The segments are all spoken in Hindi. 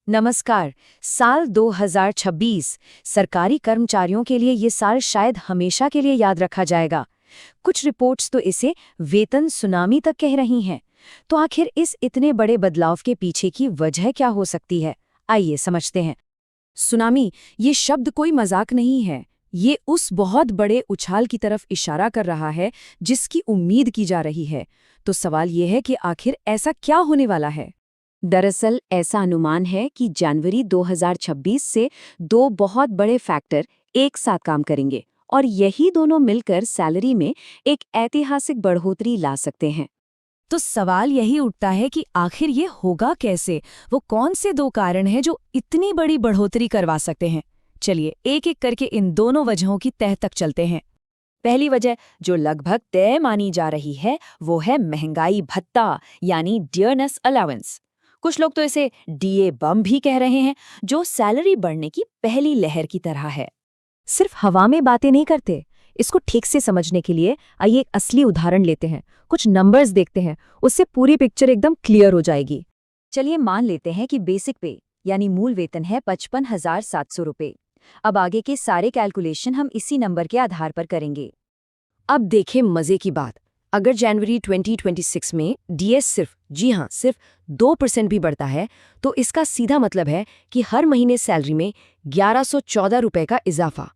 नमस्कार। साल 2026 सरकारी कर्मचारियों के लिए ये साल शायद हमेशा के लिए याद रखा जाएगा। कुछ रिपोर्ट्स तो इसे वेतन सुनामी तक कह रही हैं। तो आखिर इस इतने बड़े बदलाव के पीछे की वजह क्या हो सकती है? आइए समझते हैं। सुनामी, ये शब्द कोई मजाक नहीं है। ये उस बहुत बड़े उछाल की तरफ इशारा कर रहा है जिसकी उम्मीद की जा रही है। तो सवाल ये है कि आखिर ऐसा क्या होने वाला है? दरअसल ऐसा अनुमान है कि जनवरी 2026 से दो बहुत बड़े फैक्टर एक साथ काम करेंगे और यही दोनों मिलकर सैलरी में एक ऐतिहासिक बढ़ोतरी ला सकते हैं। तो सवाल यही उठता है कि आखिर ये होगा कैसे? वो कौन से दो कारण हैं जो इतनी बड़ी बढ़ोतरी करवा सकते हैं? चलिए एक एक करके इन दोनों वजहों की तह तक चलते हैं। पहली वजह जो लगभग तय मानी जा रही है वो है महंगाई भत्ता यानी डियरनेस अलाउंस। कुछ लोग तो इसे डीए बम भी कह रहे हैं, जो सैलरी बढ़ने की पहली लहर की तरह है। सिर्फ हवा में बातें नहीं करते। इसको ठीक से समझने के लिए आइए एक असली उदाहरण लेते हैं, कुछ नंबर्स देखते हैं, उससे पूरी पिक्चर एकदम क्लियर हो जाएगी। चलिए मान लेते हैं कि बेसिक पे यानी मूल वेतन है 55,700 रुपये। अब आगे के सारे कैलकुलेशन हम इसी नंबर के आधार पर करेंगे। अब देखें मजे की बात, अगर जनवरी 2026 में डीएस सिर्फ 2% भी बढ़ता है तो इसका सीधा मतलब है कि हर महीने सैलरी में 1114 रुपए का इजाफा।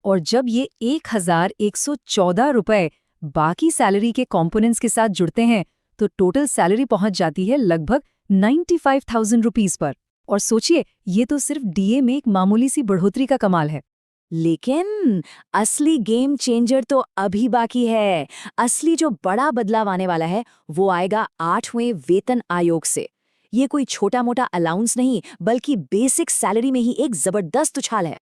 और जब ये 1114 रुपए बाकी सैलरी के कंपोनेंट्स के साथ जुड़ते हैं तो टोटल सैलरी पहुंच जाती है लगभग 95,000 रुपीस पर। और सोचिए, ये तो सिर्फ डीए में एक मामूली सी बढ़ोतरी का कमाल है। लेकिन असली गेम चेंजर तो अभी बाकी है। असली जो बड़ा बदलाव आने वाला है वो आएगा 8वें वेतन आयोग से। ये कोई छोटा मोटा अलाउंस नहीं, बल्कि बेसिक सैलरी में ही एक जबरदस्त उछाल है।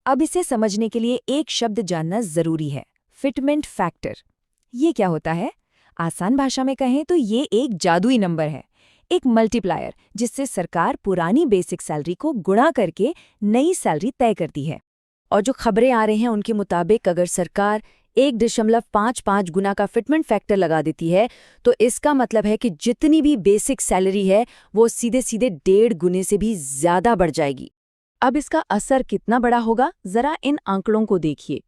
अब इसे समझने के लिए एक शब्द जानना जरूरी है, फिटमेंट फैक्टर। ये क्या होता है? आसान भाषा में कहें तो ये एक जादुई नंबर है, एक मल्टीप्लायर जिससे सरकार पुरानी बेसिक सैलरी को गुणा करके नई सैलरी तय करती है। और जो खबरें आ रही हैं उनके मुताबिक अगर सरकार 1.55 गुना का फिटमेंट फैक्टर लगा देती है तो इसका मतलब है कि जितनी भी बेसिक सैलरी है वो सीधे सीधे 1.5 गुने से भी ज्यादा बढ़ जाएगी। अब इसका असर कितना बड़ा होगा, जरा इन आंकड़ों को देखिए।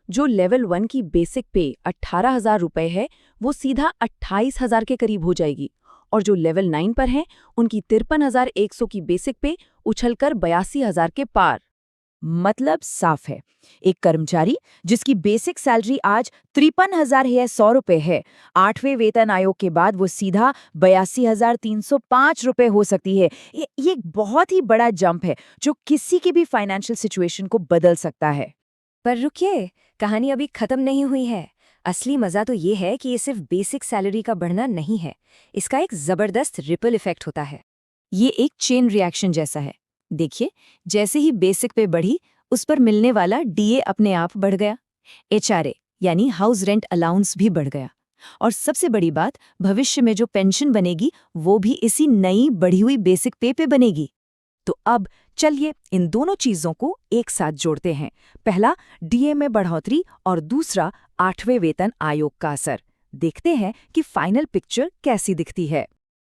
जो लेवल 1 की बेसिक पे 18,000 रुपए है वो सीधा 28,000 के करीब हो जाएगी, और जो लेवल 9 पर हैं उनकी 53,100 की बेसिक पे उछलकर 82,000 के पार। मतलब साफ है, एक कर्मचारी जिसकी बेसिक सैलरी आज 53,100 रुपए है, 8वें वेतन आयोग के बाद वो सीधा 82,305 रुपए हो सकती है। ये एक बहुत ही बड़ा जंप है जो किसी की भी फाइनेंशियल सिचुएशन को बदल सकता है। पर रुकिए, कहानी अभी खत्म नहीं हुई है। असली मजा तो ये है कि ये सिर्फ बेसिक सैलरी का बढ़ना नहीं है, इसका एक जबरदस्त रिपल इफेक्ट होता है। ये एक चेन रिएक्शन जैसा है। देखिए, जैसे ही बेसिक पे बढ़ी उस पर मिलने वाला डीए अपने आप बढ़ गया, एचआरए यानी हाउस रेंट अलाउंस भी बढ़ गया, और सबसे बड़ी बात, भविष्य में जो पेंशन बनेगी वो भी इसी नई बढ़ी हुई बेसिक पे बनेगी। तो अब चलिए इन दोनों चीजों को एक साथ जोड़ते हैं। पहला डीए में बढ़ोतरी और दूसरा 8वें वेतन आयोग का असर। देखते हैं कि फाइनल पिक्चर कैसी दिखती है।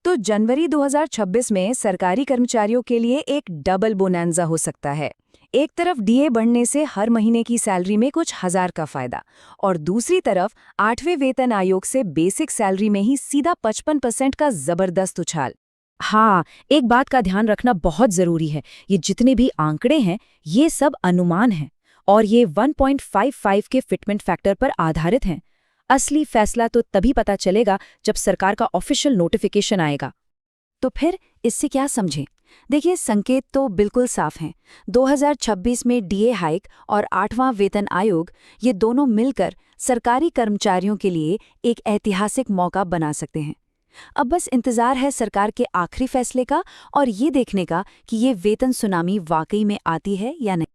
तो जनवरी 2026 में सरकारी कर्मचारियों के लिए एक डबल बोनांजा हो सकता है। एक तरफ डीए बढ़ने से हर महीने की सैलरी में कुछ हजार का फायदा, और दूसरी तरफ 8वें वेतन आयोग से बेसिक सैलरी में ही सीधा 55% का जबरदस्त उछाल। हाँ, एक बात का ध्यान रखना बहुत जरूरी है, ये जितने भी आंकड़े हैं ये सब अनुमान हैं और ये 1.55 के फिटमेंट फैक्टर पर आधारित हैं। असली फैसला तो तभी पता चलेगा जब सरकार का ऑफिशियल नोटिफिकेशन आएगा। तो फिर इससे क्या समझें? देखिए, संकेत तो बिल्कुल साफ हैं। 2026 में डीए हाइक और 8वां वेतन आयोग, ये दोनों मिलकर सरकारी कर्मचारियों के लिए एक ऐतिहासिक मौका बना सकते हैं। अब बस इंतजार है सरकार के आखिरी फैसले का और ये देखने का कि ये वेतन सुनामी वाकई में आती है या नहीं।